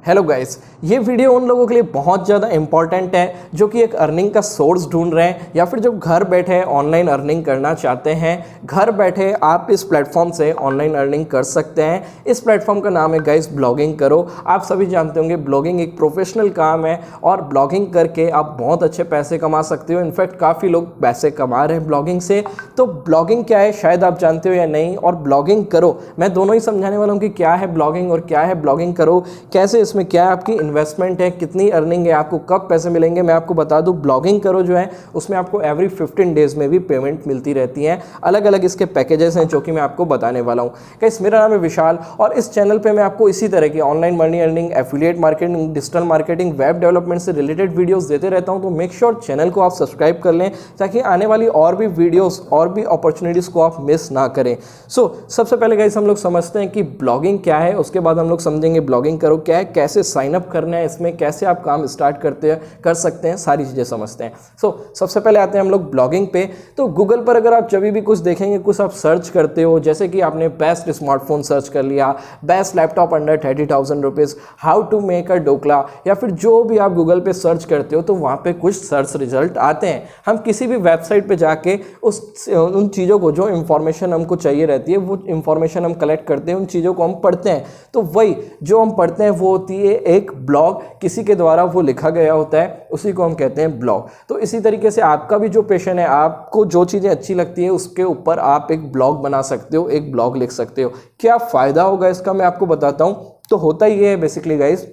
Hello guys, ये video उन लोगों के लिए बहुत ज़्यादा इंपॉर्टेंट है जो कि एक अर्निंग का सोर्स ढूंढ रहे हैं या फिर जो घर बैठे ऑनलाइन अर्निंग करना चाहते हैं। घर बैठे आप इस प्लेटफॉर्म से ऑनलाइन अर्निंग कर सकते हैं। इस प्लेटफॉर्म का नाम है गाइस ब्लॉगिंग करो। आप सभी जानते होंगे ब्लॉगिंग एक प्रोफेशनल काम है और ब्लॉगिंग करके आप बहुत अच्छे पैसे कमा सकते हो। इनफैक्ट काफ़ी लोग पैसे कमा रहे हैं ब्लॉगिंग से। तो ब्लॉगिंग क्या है शायद आप जानते हो या नहीं, और ब्लॉगिंग करो मैं दोनों ही समझाने वाला हूँ कि क्या है ब्लॉगिंग और क्या है ब्लॉगिंग करो, कैसे इसमें क्या आपकी इन्वेस्टमेंट है, कितनी अर्निंग है, आपको कब पैसे मिलेंगे। मैं आपको बता दूं ब्लॉगिंग करो जो है उसमें आपको एवरी 15 डेज में भी पेमेंट मिलती रहती है। अलग अलग इसके पैकेजेस हैं जो कि मैं आपको बताने वाला हूं। गाइस, मेरा नाम है विशाल और इस चैनल पे मैं आपको इसी तरह की online money earning, affiliate marketing, digital marketing, web development से रिलेटेड वीडियोस देते रहता हूं। तो मेक श्योर चैनल को आप सब्सक्राइब कर लें ताकि आने वाली और भी वीडियोस और भी अपॉर्चुनिटीज़ को आप मिस ना करें। सबसे पहले गाइस हम लोग समझते हैं कि ब्लॉगिंग क्या है, उसके बाद हम लोग समझेंगे ब्लॉगिंग करो क्या है, कैसे साइन अप करना है, इसमें कैसे आप काम स्टार्ट कर सकते हैं, सारी चीज़ें समझते हैं। सबसे पहले आते हैं हम लोग ब्लॉगिंग पे। तो गूगल पर अगर आप जब भी कुछ देखेंगे, कुछ आप सर्च करते हो, जैसे कि आपने बेस्ट स्मार्टफोन सर्च कर लिया, best laptop under 30,000 rupees, how to make a dhokla, या फिर जो भी आप गूगल पे सर्च करते हो तो वहाँ पे कुछ सर्च रिजल्ट आते हैं। हम किसी भी वेबसाइट पे जाके उन चीज़ों को, जो इंफॉर्मेशन हमको चाहिए रहती है, वो इंफॉर्मेशन हम कलेक्ट करते हैं, उन चीज़ों को हम पढ़ते हैं। तो वही जो हम पढ़ते हैं वो होती है एक ब्लॉग, किसी के द्वारा वो लिखा गया होता है, उसी को हम कहते हैं ब्लॉग। तो इसी तरीके से आपका भी जो पैशन है, आपको जो चीज़ें अच्छी लगती है उसके ऊपर आप एक ब्लॉग बना सकते हो, एक ब्लॉग लिख सकते हो। क्या फ़ायदा होगा इसका मैं आपको बताता हूँ। तो होता ये है बेसिकली गाइस,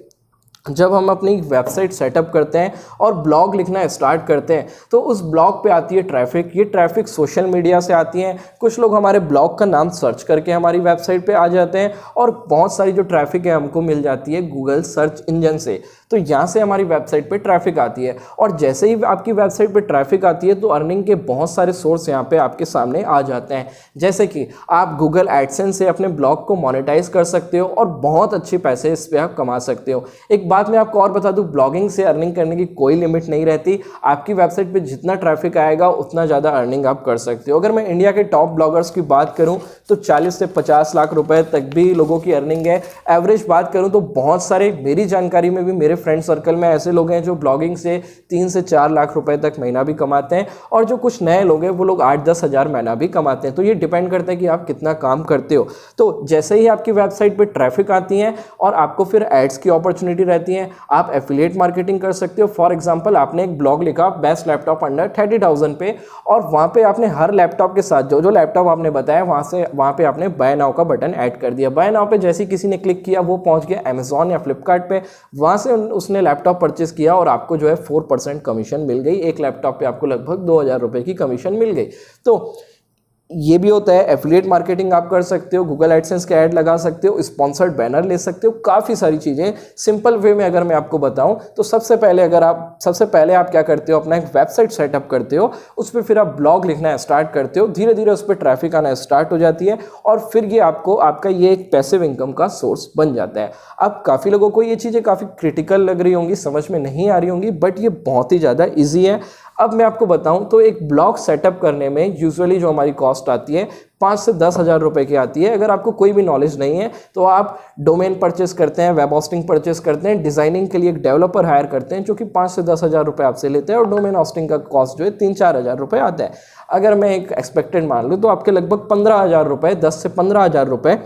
जब हम अपनी वेबसाइट सेटअप करते हैं और ब्लॉग लिखना स्टार्ट करते हैं तो उस ब्लॉग पे आती है ट्रैफिक। ये ट्रैफिक सोशल मीडिया से आती है। कुछ लोग हमारे ब्लॉग का नाम सर्च करके हमारी वेबसाइट पे आ जाते हैं और बहुत सारी जो ट्रैफिक है हमको मिल जाती है गूगल सर्च इंजन से। तो यहाँ से हमारी वेबसाइट पे ट्रैफिक आती है और जैसे ही आपकी वेबसाइट पे ट्रैफिक आती है तो अर्निंग के बहुत सारे सोर्स यहाँ पे आपके सामने आ जाते हैं। जैसे कि आप गूगल एडसेंस से अपने ब्लॉग को मोनेटाइज कर सकते हो और बहुत अच्छे पैसे इस पर आप कमा सकते हो। एक बात मैं आपको और बता दूं, ब्लॉगिंग से अर्निंग करने की कोई लिमिट नहीं रहती। आपकी वेबसाइट पे जितना ट्रैफिक आएगा उतना ज़्यादा अर्निंग आप कर सकते हो। अगर मैं इंडिया के टॉप ब्लॉगर्स की बात करूं तो 40 से 50 लाख रुपए तक भी लोगों की अर्निंग है। एवरेज बात करूं तो बहुत सारे, मेरी जानकारी में भी, मेरे फ्रेंड सर्कल में ऐसे लोग हैं जो ब्लॉगिंग से 3 से 4 लाख रुपए तक महीना भी कमाते हैं, और जो कुछ नए लोग हैं वो लोग 8-10 हज़ार महीना भी कमाते हैं। तो ये डिपेंड करता है कि आप कितना काम करते हो। तो जैसे ही आपकी वेबसाइट पर ट्रैफिक आती है और आपको फिर एड्स की अपॉर्चुनिटी रहती है, आप एफिलिएट मार्केटिंग कर सकते हो। फॉर एग्जांपल, आपने एक ब्लॉग लिखा बेस्ट लैपटॉप अंडर 30,000 पे, और वहां पे आपने हर लैपटॉप के साथ जो जो लैपटॉप आपने बताया वहां पे आपने बाय नाउ का बटन ऐड कर दिया। बाय नाउ पे जैसे किसी ने क्लिक किया वो पहुंच गया अमेजॉन या फ्लिपकार्ट पे, वहां से उसने लैपटॉप परचेस किया और आपको जो है 4% कमीशन मिल गई। एक लैपटॉप पे आपको लगभग 2,000 रुपए की कमीशन मिल गई। तो ये भी होता है। एफिलिएट मार्केटिंग आप कर सकते हो, गूगल एडसेंस के ऐड लगा सकते हो, स्पॉन्सर्ड बैनर ले सकते हो, काफ़ी सारी चीज़ें। सिंपल वे में अगर मैं आपको बताऊं तो सबसे पहले आप क्या करते हो, अपना एक वेबसाइट सेटअप करते हो, उस पर फिर आप ब्लॉग लिखना स्टार्ट करते हो, धीरे धीरे उस पर ट्रैफिक आना स्टार्ट हो जाती है और फिर ये आपका ये एक पैसिव इनकम का सोर्स बन जाता है। अब काफ़ी लोगों को ये चीज़ें काफ़ी क्रिटिकल लग रही होंगी, समझ में नहीं आ रही होंगी, बट ये बहुत ही ज़्यादा ईजी है। अब मैं आपको बताऊं तो एक ब्लॉग सेटअप करने में यूजुअली जो हमारी कॉस्ट आती है 5 से 10 हज़ार रुपए की आती है। अगर आपको कोई भी नॉलेज नहीं है तो आप डोमेन परचेस करते हैं, वेब होस्टिंग परचेस करते हैं, डिजाइनिंग के लिए एक डेवलपर हायर करते हैं जो कि 5 से 10 हज़ार रुपए आपसे लेते हैं, और डोमेन होस्टिंग का कॉस्ट जो है 3-4 हज़ार रुपए आता है। अगर मैं एक एक्सपेक्टेड मान लूँ तो आपके लगभग 15 हज़ार रुपए, 10 से 15 हज़ार रुपए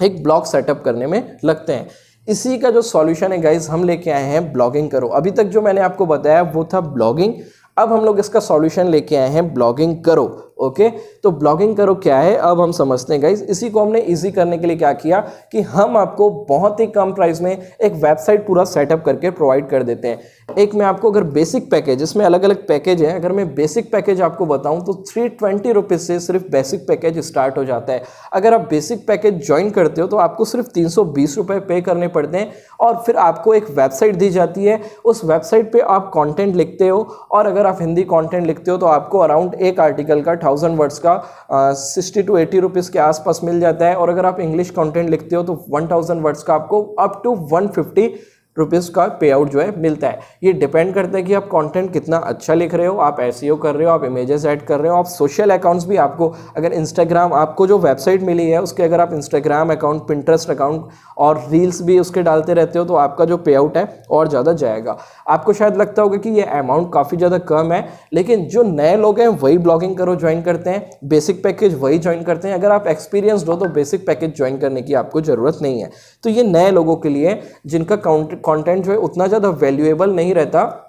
एक ब्लॉग सेटअप करने में लगते हैं। इसी का जो सॉल्यूशन है गाइज, हम लेके आए हैं ब्लॉगिंग करो। अभी तक जो मैंने आपको बताया वो था ब्लॉगिंग, अब हम लोग इसका सॉल्यूशन लेके आए हैं ब्लॉगिंग करो। ओके, तो ब्लॉगिंग करो क्या है अब हम समझते हैं गाइज। इसी को हमने इजी करने के लिए क्या किया कि हम आपको बहुत ही कम प्राइस में एक वेबसाइट पूरा सेटअप करके प्रोवाइड कर देते हैं। एक मैं आपको अगर बेसिक पैकेज, इसमें अलग अलग पैकेज है, अगर मैं बेसिक पैकेज आपको बताऊं तो 320 रुपीज़ से सिर्फ बेसिक पैकेज स्टार्ट हो जाता है। अगर आप बेसिक पैकेज ज्वाइन करते हो तो आपको सिर्फ 320 रुपये पे करने पड़ते हैं और फिर आपको एक वेबसाइट दी जाती है। उस वेबसाइट पर आप कॉन्टेंट लिखते हो, और अगर आप हिंदी कॉन्टेंट लिखते हो तो आपको अराउंड एक आर्टिकल का 1000 वर्ड्स का 60 to 80 रुपीज़ के आसपास मिल जाता है। और अगर आप इंग्लिश कंटेंट लिखते हो तो 1000 वर्ड्स का आपको अप टू 150 रुपीज़ का पे आउट जो है मिलता है। ये डिपेंड करता है कि आप कंटेंट कितना अच्छा लिख रहे हो, आप एसईओ कर रहे हो, आप इमेजेस ऐड कर रहे हो, आप सोशल अकाउंट्स भी आपको, अगर इंस्टाग्राम आपको जो वेबसाइट मिली है उसके अगर आप इंस्टाग्राम अकाउंट, पिंटरेस्ट अकाउंट और रील्स भी उसके डालते रहते हो तो आपका जो पे आउट है और ज़्यादा जाएगा। आपको शायद लगता होगा कि ये अमाउंट काफ़ी ज़्यादा कम है, लेकिन जो नए लोग हैं वही ब्लॉगिंग करो ज्वाइन करते हैं, बेसिक पैकेज वही ज्वाइन करते हैं। अगर आप एक्सपीरियंस्ड हो तो बेसिक पैकेज ज्वाइन करने की आपको ज़रूरत नहीं है। तो ये नए लोगों के लिए जिनका कंटेंट जो है उतना ज़्यादा वैल्यूएबल नहीं रहता,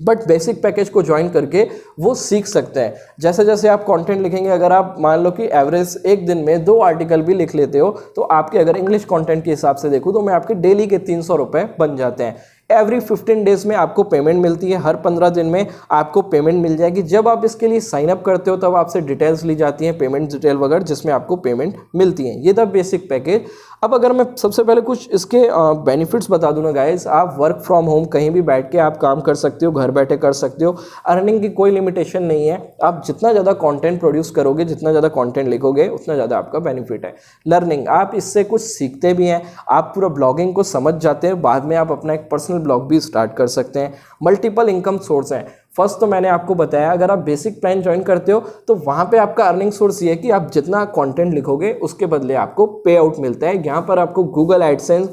बट बेसिक पैकेज को ज्वाइन करके वो सीख सकते हैं। जैसे जैसे आप कंटेंट लिखेंगे, अगर आप मान लो कि एवरेज एक दिन में 2 आर्टिकल भी लिख लेते हो तो आपके, अगर इंग्लिश कंटेंट के हिसाब से देखूँ तो मैं आपके डेली के 300 रुपये बन जाते हैं। एवरी 15 डेज में आपको पेमेंट मिलती है, हर 15 दिन में आपको पेमेंट मिल जाएगी। जब आप इसके लिए साइन अप करते हो तब आपसे डिटेल्स ली जाती हैं, पेमेंट डिटेल वगैरह, जिसमें आपको पेमेंट मिलती है। ये था बेसिक पैकेज। अब अगर मैं सबसे पहले कुछ इसके बेनिफिट्स बता दूं ना गाइस, आप वर्क फ्रॉम होम कहीं भी बैठ के आप काम कर सकते हो, घर बैठे कर सकते हो। अर्निंग की कोई लिमिटेशन नहीं है। आप जितना ज़्यादा कंटेंट प्रोड्यूस करोगे, जितना ज़्यादा कंटेंट लिखोगे, उतना ज़्यादा आपका बेनिफिट है। लर्निंग, आप इससे कुछ सीखते भी हैं, आप पूरा ब्लॉगिंग को समझ जाते हैं, बाद में आप अपना एक पर्सनल ब्लॉग भी स्टार्ट कर सकते हैं। मल्टीपल इनकम सोर्स हैं। फर्स्ट तो मैंने आपको बताया, अगर आप बेसिक प्लान ज्वाइन करते हो तो वहाँ पे आपका अर्निंग सोर्स ये है कि आप जितना कंटेंट लिखोगे उसके बदले आपको पे आउट मिलता है। यहाँ पर आपको गूगल एडसेंस,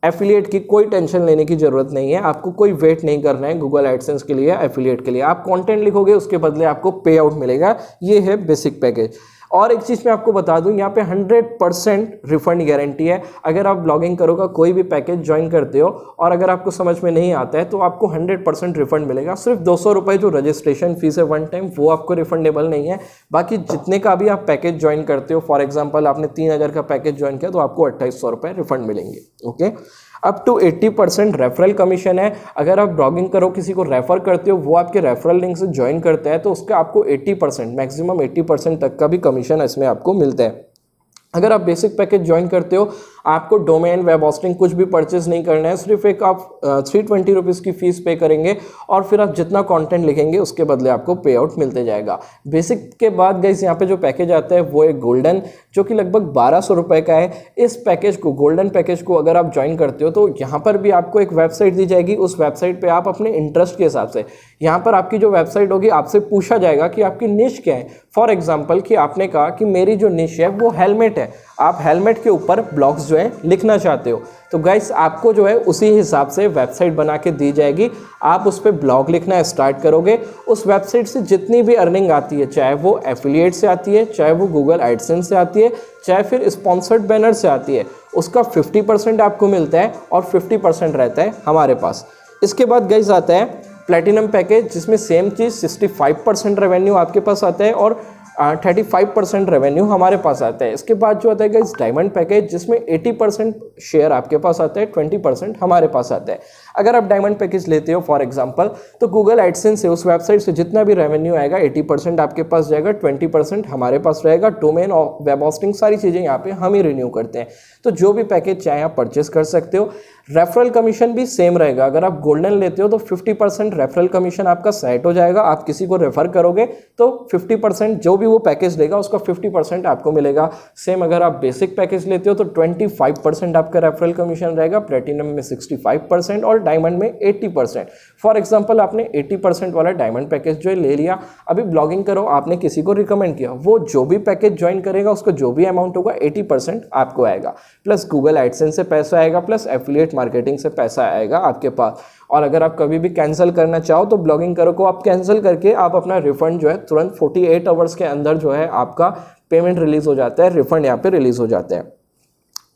एफिलिएट की कोई टेंशन लेने की ज़रूरत नहीं है, आपको कोई वेट नहीं करना है गूगल एडसेंस के लिए, एफिलिएट के लिए। आप कंटेंट लिखोगे उसके बदले आपको पे आउट मिलेगा। ये है बेसिक पैकेज। और एक चीज़ मैं आपको बता दूं, यहाँ पे 100% रिफंड गारंटी है। अगर आप ब्लॉगिंग करोगे, कोई भी पैकेज ज्वाइन करते हो और अगर आपको समझ में नहीं आता है तो आपको 100% रिफंड मिलेगा। सिर्फ 200 रुपये जो रजिस्ट्रेशन फीस है वन टाइम, वो आपको रिफंडेबल नहीं है। बाकी जितने का भी आप पैकेज ज्वाइन करते हो, फॉर एग्जाम्पल आपने 3000 का पैकेज ज्वाइन किया तो आपको 2800 रुपये रिफंड मिलेंगे। Okay, up to 80% referral commission है। अगर आप ब्लॉगिंग करो, किसी को रेफर करते हो, वो आपके रेफरल लिंक से ज्वाइन करता है तो उसका आपको 80%, मैक्सिमम 80% तक का भी कमीशन इसमें आपको मिलता है। अगर आप बेसिक पैकेज ज्वाइन करते हो, आपको डोमेन, वेब होस्टिंग कुछ भी परचेज नहीं करना है, सिर्फ एक आप 320 रुपीज़ की फीस पे करेंगे और फिर आप जितना कंटेंट लिखेंगे उसके बदले आपको पे आउट मिलते जाएगा। बेसिक के बाद गाइस यहाँ पे जो पैकेज आता है वो एक गोल्डन, जो कि लगभग 1200 रुपये का है। इस पैकेज को, गोल्डन पैकेज को अगर आप ज्वाइन करते हो तो यहाँ पर भी आपको एक वेबसाइट दी जाएगी। उस वेबसाइट पर आप अपने इंटरेस्ट के हिसाब से, यहाँ पर आपकी जो वेबसाइट होगी, आपसे पूछा जाएगा कि आपकी निश क्या है। फॉर एग्जाम्पल कि आपने कहा कि मेरी जो निश है वो हेलमेट है, आप हेलमेट के ऊपर ब्लॉग्स जो है लिखना चाहते हो, तो गाइस आपको जो है उसी हिसाब से वेबसाइट बना के दी जाएगी। आप उस पर ब्लॉग लिखना स्टार्ट करोगे। उस वेबसाइट से जितनी भी अर्निंग आती है, चाहे वो एफिलिएट से आती है, चाहे वो गूगल एडसेंस से आती है, चाहे फिर स्पॉन्सर्ड बैनर से आती है, उसका 50% आपको मिलता है और 50% रहता है हमारे पास। इसके बाद गाइस आता है प्लैटिनम पैकेज, जिसमें सेम चीज़ 65% रेवेन्यू आपके पास आता है और 35% रेवेन्यू हमारे पास आता है। इसके बाद जो आता है गाइस डायमंड पैकेज, जिसमें 80% शेयर आपके पास आता है, 20% हमारे पास आता है। अगर आप डायमंड पैकेज लेते हो फॉर एग्जांपल, तो गूगल एडसेंस से, उस वेबसाइट से जितना भी रेवेन्यू आएगा 80% आपके पास जाएगा, 20% हमारे पास रहेगा। डोमेन और वेब होस्टिंग सारी चीज़ें यहाँ पे हम ही रिन्यू करते हैं। तो जो भी पैकेज चाहे आप परचेस कर सकते हो। रेफरल कमीशन भी सेम रहेगा। अगर आप गोल्डन लेते हो तो 50% रेफरल कमीशन आपका सेट हो जाएगा। आप किसी को रेफर करोगे तो 50%, जो भी वो पैकेज लेगा उसका 50% आपको मिलेगा। सेम अगर आप बेसिक पैकेज लेते हो तो 25% आपका रेफरल कमीशन रहेगा, प्लेटिनम में 65% और डायमंड में 80%। फॉर एग्जाम्पल आपने 80% वाला डायमंड पैकेज जो है ले लिया, अभी ब्लॉगिंग करो, आपने किसी को रिकमेंड किया, वो जो भी पैकेज ज्वाइन करेगा उसका जो भी अमाउंट होगा 80% आपको आएगा, प्लस गूगल एडसेंस से पैसा आएगा, प्लस एफिलिएट मार्केटिंग से पैसा आएगा आपके पास। और अगर आप कभी भी कैंसिल करना चाहो तो ब्लॉगिंग करो को आप कैंसिल करके आप अपना रिफंड जो है तुरंत 48 आवर्स के अंदर जो है आपका पेमेंट रिलीज हो जाता है, रिफंड यहाँ पे रिलीज हो जाते हैं।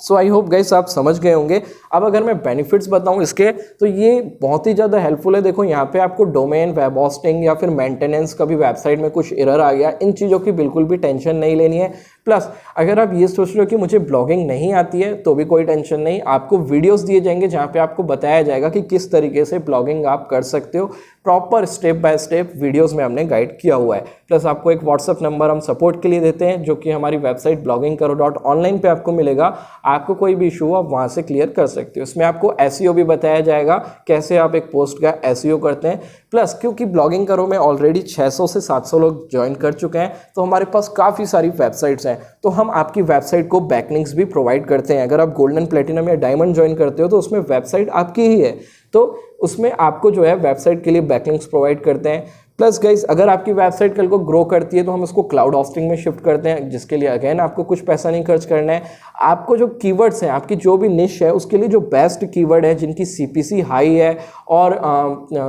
सो आई होप गाइस आप समझ गए होंगे। अब अगर मैं बेनिफिट्स बताऊं इसके, तो ये बहुत ही ज़्यादा हेल्पफुल है। देखो यहाँ पे आपको डोमेन, वेब होस्टिंग या फिर मेंटेनेंस, कभी वेबसाइट में कुछ एरर आ गया, इन चीज़ों की बिल्कुल भी टेंशन नहीं लेनी है। प्लस अगर आप ये सोच रहे हो कि मुझे ब्लॉगिंग नहीं आती है तो भी कोई टेंशन नहीं, आपको वीडियोस दिए जाएंगे जहाँ पे आपको बताया जाएगा कि किस तरीके से ब्लॉगिंग आप कर सकते हो। Proper step by step videos में हमने गाइड किया हुआ है। प्लस आपको एक व्हाट्सअप नंबर हम सपोर्ट के लिए देते हैं, जो कि हमारी वेबसाइट bloggingkaro.online पे आपको मिलेगा। आपको कोई भी इशू हो आप वहाँ से क्लियर कर सकते हो। इसमें आपको एसईओ भी बताया जाएगा, कैसे आप एक पोस्ट का एसईओ करते हैं। प्लस क्योंकि ब्लॉगिंग करो में ऑलरेडी 600 से 700 लोग ज्वाइन कर चुके हैं, तो हमारे पास काफ़ी सारी वेबसाइट्स हैं। हैं, तो हम आपकी वेबसाइट को बैकलिंक्स भी प्रोवाइड करते हैं। अगर आप गोल्डन, प्लेटिनम या डायमंड ज्वाइन करते हो तो उसमें वेबसाइट आपकी ही है, तो उसमें आपको जो है वेबसाइट के लिए बैकलिंक्स प्रोवाइड करते हैं। प्लस गाइस, अगर आपकी वेबसाइट कल को ग्रो करती है तो हम उसको क्लाउड होस्टिंग में शिफ्ट करते हैं, जिसके लिए अगेन आपको कुछ पैसा नहीं खर्च करना है। आपको जो कीवर्ड्स हैं, आपकी जो भी निश है, उसके लिए जो बेस्ट कीवर्ड है, जिनकी सीपीसी हाई है और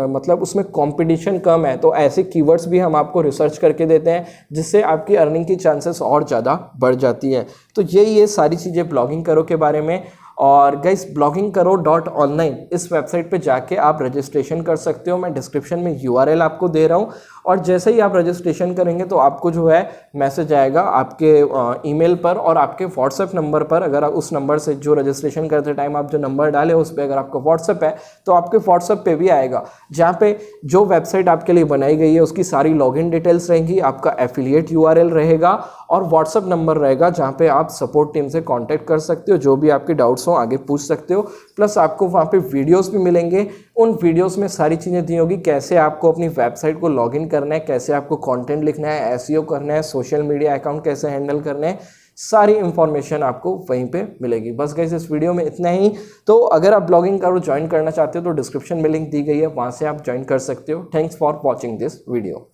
मतलब उसमें कंपटीशन कम है, तो ऐसे कीवर्ड्स भी हम आपको रिसर्च करके देते हैं, जिससे आपकी अर्निंग की चांसेस और ज़्यादा बढ़ जाती है। तो ये सारी चीज़ें ब्लॉगिंग करो के बारे में। और गाइस, bloggingkaro.online इस वेबसाइट पे जाके आप रजिस्ट्रेशन कर सकते हो। मैं डिस्क्रिप्शन में यूआरएल आपको दे रहा हूँ, और जैसे ही आप रजिस्ट्रेशन करेंगे तो आपको जो है मैसेज आएगा आपके ईमेल पर और आपके व्हाट्सएप नंबर पर। अगर आप उस नंबर से, जो रजिस्ट्रेशन करते टाइम आप जो नंबर डाले उस पर अगर आपका व्हाट्सएप है तो आपके व्हाट्सएप पे भी आएगा, जहाँ पे जो वेबसाइट आपके लिए बनाई गई है उसकी सारी लॉगिन डिटेल्स रहेंगी, आपका एफिलिएट यूआरएल रहेगा और व्हाट्सएप नंबर रहेगा, जहाँ पे आप सपोर्ट टीम से कांटेक्ट कर सकते हो, जो भी आपके डाउट्स हो आगे पूछ सकते हो। प्लस आपको वहाँ पे वीडियोस भी मिलेंगे, उन वीडियोस में सारी चीज़ें दी होगी, कैसे आपको अपनी वेबसाइट को लॉगिन करना है, कैसे आपको कंटेंट लिखना है, एसईओ करना है, सोशल मीडिया अकाउंट कैसे हैंडल करना है, सारी इंफॉर्मेशन आपको वहीं पे मिलेगी। बस गाइस, इस वीडियो में इतना ही। तो अगर आप ब्लॉगिंग करो ज्वाइन करना चाहते हो तो डिस्क्रिप्शन में लिंक दी गई है, वहाँ से आप ज्वाइन कर सकते हो। Thanks for watching this video.